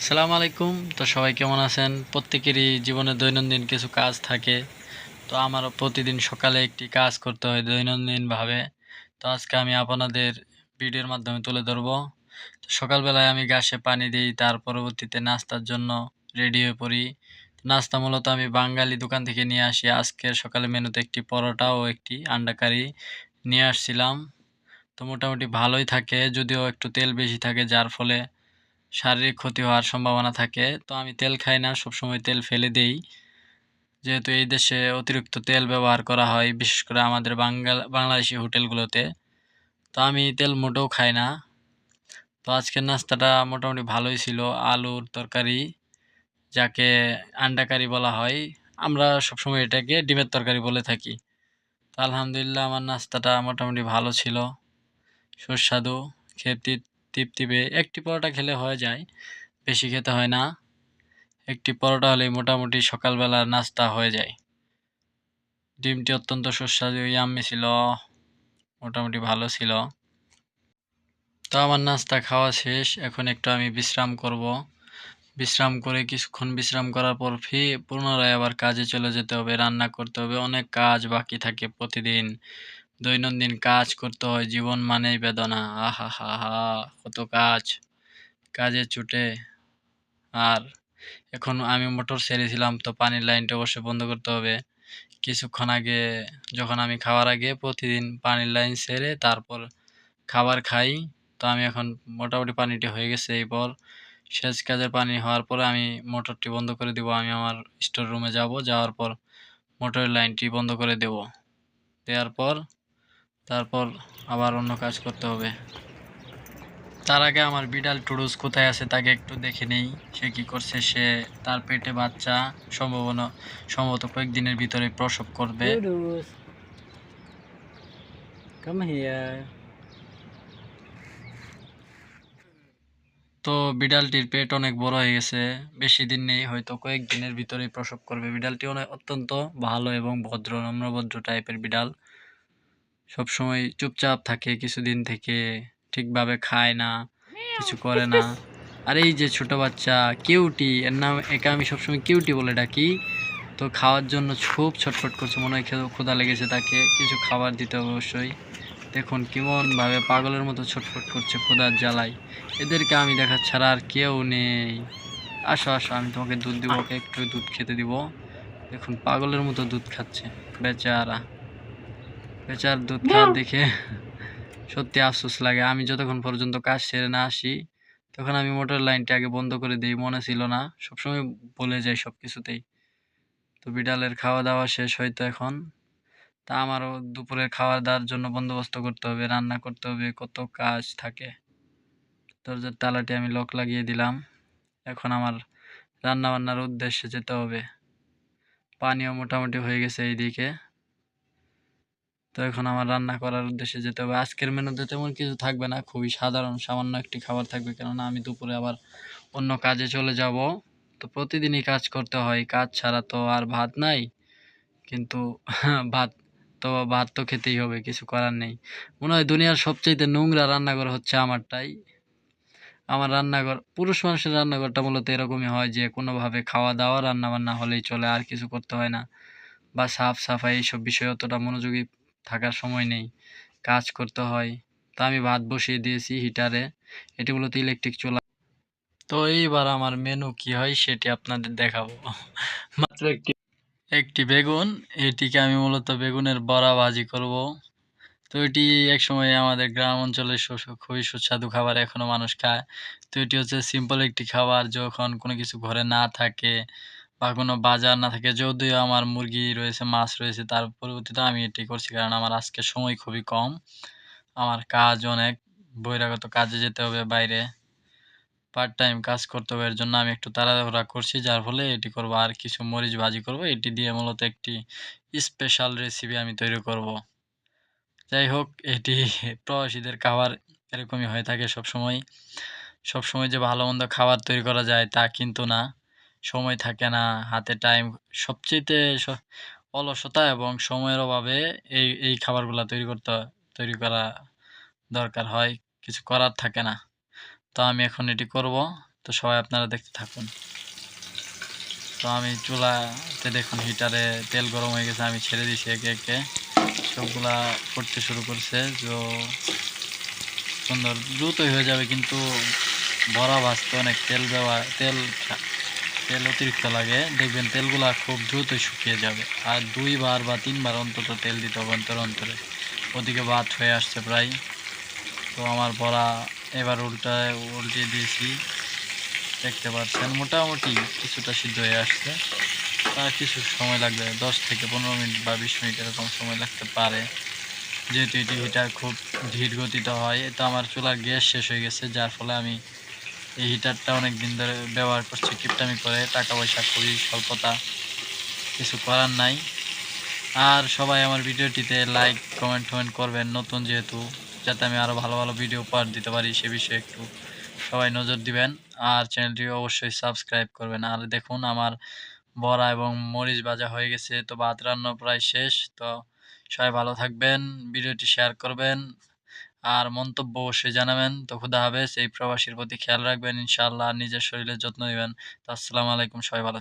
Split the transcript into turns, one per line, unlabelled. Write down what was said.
আসসালামু আলাইকুম। তো সবাই কেমন আছেন? প্রত্যেকেরই জীবনে দৈনন্দিন কিছু কাজ থাকে। তো আমারও প্রতিদিন সকালে একটি কাজ করতে হয় দৈনন্দিনভাবে। তো আজকে আমি আপনাদের ভিডিওর মাধ্যমে তুলে ধরবো। তো সকালবেলায় আমি গাছে পানি দেই, তার পরবর্তীতে নাস্তার জন্য রেডি হয়ে পড়ি। নাস্তা মূলত আমি বাঙালি দোকান থেকে নিয়ে আসি। আজকের সকালে মেনুতে একটি পরোটা ও একটি আন্ডা কারি নিয়ে আসছিলাম। তো মোটামুটি ভালোই থাকে, যদিও একটু তেল বেশি থাকে যার ফলে শারীরিক ক্ষতি হওয়ার সম্ভাবনা থাকে। তো আমি তেল খাই না, সবসময় তেল ফেলে দেই। যেহেতু এই দেশে অতিরিক্ত তেল ব্যবহার করা হয়, বিশেষ করে আমাদের বাংলাদেশি হোটেলগুলোতে। তো আমি তেল মোটেও খাই না। তো আজকের নাস্তাটা মোটামুটি ভালোই ছিল। আলুর তরকারি, যাকে আন্ডা কারি বলা হয়। আমরা সবসময় এটাকে ডিমের তরকারি বলে থাকি। তো আলহামদুলিল্লাহ আমার নাস্তাটা মোটামুটি ভালো ছিল, সুস্বাদু, খেতে তৃপ্তি পেয়ে একটি পরোটা খেলে হয়ে যায়, বেশি খেতে হয় না। একটি পরোটা হলেই মোটামুটি সকালবেলার নাস্তা হয়ে যায়। ডিমটি অত্যন্ত সুস্বাদু ইয়াম্মি ছিল, মোটামুটি ভালো ছিল। তো আমার নাস্তা খাওয়া শেষ। এখন একটু আমি বিশ্রাম করব। বিশ্রাম করে কিছুক্ষণ বিশ্রাম করার পর পুনরায় আবার কাজে চলে যেতে হবে, রান্না করতে হবে। অনেক কাজ বাকি থাকে প্রতিদিন। দৈনন্দিন কাজ করতে হয়। জীবন মানেই বেদনা। আহা! কত কাজ! কাজে ছুটে আর এখন আমি মোটর ছেড়েছিলাম, তো পানির লাইনটা অবশ্যই বন্ধ করতে হবে। কিছুক্ষণ আগে যখন আমি খাওয়ার আগে প্রতিদিন পানির লাইন ছেড়ে তারপর খাবার খাই। তো আমি এখন মোটামুটি পানিটি হয়ে গেছে। এরপর সেচ কাজের পানি হওয়ার পরে আমি মোটরটি বন্ধ করে দিব। আমি আমার স্টোর রুমে যাব। যাওয়ার পর মোটরের লাইনটি বন্ধ করে দেব। দেওয়ার পর তারপর আবার অন্য কাজ করতে হবে। তার আগে আমার বিড়াল টুডুস কোথায় আছে তাকে একটু দেখে নেই। সে কি করছে? সে তার পেটে বাচ্চা সম্ভবত কয়েকদিনের ভিতরে প্রসব করবে।
Doodles, come here.
তো বিড়ালটির পেট অনেক বড় হয়ে গেছে। বেশি দিন নেই, হয়তো কয়েকদিনের ভিতরেই প্রসব করবে। বিড়ালটি অত্যন্ত ভালো এবং ভদ্র, নম্রভদ্র টাইপের বিড়াল। সবসময় চুপচাপ থাকে, কিছুদিন থেকে ঠিকভাবে খায় না, কিছু করে না। আর এই যে ছোট বাচ্চা কিউটি, এর নাম, একে আমি সবসময় কিউটি বলে ডাকি। তো খাওয়ার জন্য খুব ছটফট করছে, মনে হয় ক্ষুধা লেগেছে, তাকে কিছু খাবার দিতে হবে অবশ্যই। দেখুন কেমন ভাবে পাগলের মতো ছটফট করছে ক্ষুধার জ্বালায়। এদেরকে আমি দেখা ছাড়া আর কেউ নেই। আসো আসো, আমি তোমাকে দুধ দিব, ওকে একটু দুধ খেতে দিব। দেখুন পাগলের মতো দুধ খাচ্ছে বেচারা। বেচার দুধ খাওয়ার দেখে সত্যি আফসোস লাগে। আমি যতক্ষণ পর্যন্ত কাজ সেরে না আসি তখন আমি মোটর লাইনটা আগে বন্ধ করে দিই। মনে ছিল না, সবসময় বলে যাই সব কিছুতেই। তো বিড়ালের খাওয়া দাওয়া শেষ হয়তো এখন। তা আমারও দুপুরের খাওয়া দাওয়ার জন্য বন্দোবস্ত করতে হবে, রান্না করতে হবে, কত কাজ থাকে। দরজার তালাটি আমি লক লাগিয়ে দিলাম। এখন আমার রান্না বান্নার উদ্দেশ্যে যেতে হবে। পানিও মোটামুটি হয়ে গেছে এইদিকে। তো এখন আমার রান্না করার উদ্দেশ্যে যেতে হবে। আজকের মেনুতে তেমন কিছু থাকবে না, খুবই সাধারণ সামান্য একটি খাবার থাকবে, কেননা আমি দুপুরে আবার অন্য কাজে চলে যাব। তো প্রতিদিনই কাজ করতে হয়, কাজ ছাড়া তো আর ভাত নাই। কিন্তু ভাত ভাত তো খেতেই হবে, কিছু করার নেই। মনে হয় দুনিয়ার সবচাইতে নোংরা রান্নাঘর হচ্ছে আমারটাই। আমার রান্নাঘর, পুরুষ মানুষের রান্নাঘরটা মূলত এরকমই হয় যে কোনোভাবে খাওয়া দাওয়া রান্না বান্না হলেই চলে, আর কিছু করতে হয় না। বা সাফ সাফাই এইসব বিষয়ে অতটা মনোযোগী থাকার সময় নেই, কাজ করতে হয়। তো আমি ভাত বসিয়ে দিয়েছি হিটারে। এটি মূলত ইলেকট্রিক চুলা। তো এইবার আমার মেনু কি হয় সেটি আপনাদের দেখাবো। মাত্র একটি একটি বেগুন, এটিকে আমি মূলত বেগুনের বড়া ভাজি করব। তো এটি একসময় আমাদের গ্রাম অঞ্চলের খুবই সুস্বাদু খাবার, এখনো মানুষ খায়। তো এটি হচ্ছে সিম্পল একটি খাবার, যখন কোনো কিছু ঘরে না থাকে বা কোনো বাজার না থাকে। যদিও আমার মুরগি রয়েছে, মাছ রয়েছে, তার পরিবর্তিতে আমি এটি করছি কারণ আমার আজকে সময় খুবই কম। আমার কাজ অনেক, বহিরাগত কাজে যেতে হবে বাইরে, পার্ট টাইম কাজ করতে হবে। এর জন্য আমি একটু তাড়াহুড়া করছি, যার ফলে এটি করব। আর কিছু মরিচ ভাজি করব, এটি দিয়ে মূলত একটি স্পেশাল রেসিপি আমি তৈরি করব। যাই হোক, এটি প্রবাসীদের খাবার এরকমই হয়ে থাকে সবসময়। সবসময় যে ভালো মন্দ খাবার তৈরি করা যায় তা কিন্তু না। সময় থাকে না, হাতে টাইম, সবচাইতে অলসতা এবং সময়ের অভাবে এই খাবারগুলা তৈরি করা দরকার হয়। কিছু করার থাকে না। তো আমি এখন এটি করব। তো সবাই আপনারা দেখতে থাকুন। তো আমি চুলাতে দেখুন হিটারে তেল গরম হয়ে গেছে, আমি ছেড়ে দিছি একে একে, সবগুলা ফুটতে শুরু করছে। তো সুন্দর দ্রুতই হয়ে যাবে, কিন্তু বড়া ভাজতে অনেক তেল অতিরিক্ত লাগে, দেখবেন তেলগুলা খুব দ্রুতই শুকিয়ে যাবে। আর 2 বার বা 3 বার অন্তত তেল দিতে হবে অন্তরে অন্তরে। ওদিকে ভাত হয়ে আসছে প্রায়। তো আমার বড়া এবার উল্টিয়ে দিয়েছি, দেখতে পাচ্ছেন মোটামুটি কিছুটা সিদ্ধ হয়ে আসছে। আর কিছু সময় লাগবে, 10 থেকে 15 মিনিট বা 20 মিনিট এরকম সময় লাগতে পারে, যেহেতু এটি হিটার খুব ধীর গতিতে হয়। তো আমার চুলার গ্যাস শেষ হয়ে গেছে, যার ফলে আমি এই হিটারটা অনেক দিন ধরে ব্যবহার করছি কিপটামি করে, টাকা পয়সা খুবই স্বল্পতা, কিছু করার নাই। আর সবাই আমার ভিডিওটিতে লাইক কমেন্ট করবেন, নতুন যেহেতু, যাতে আমি আরও ভালো ভালো ভিডিও উপহার দিতে পারি সে বিষয়ে একটু সবাই নজর দিবেন। আর চ্যানেলটি অবশ্যই সাবস্ক্রাইব করবেন। আর দেখুন আমার বড়া এবং মরিচ ভাজা হয়ে গেছে, তো ভাত রান্না প্রায় শেষ। তো সবাই ভালো থাকবেন, ভিডিওটি শেয়ার করবেন আর মন্তব্য অবশ্যই জানাবেন। তো খুদা হাফেজ। এই প্রবাসীর প্রতি খেয়াল রাখবেন ইনশাআল্লাহ, নিজের শরীরের যত্ন নেবেন। তো আসসালামু আলাইকুম, সবাই ভালো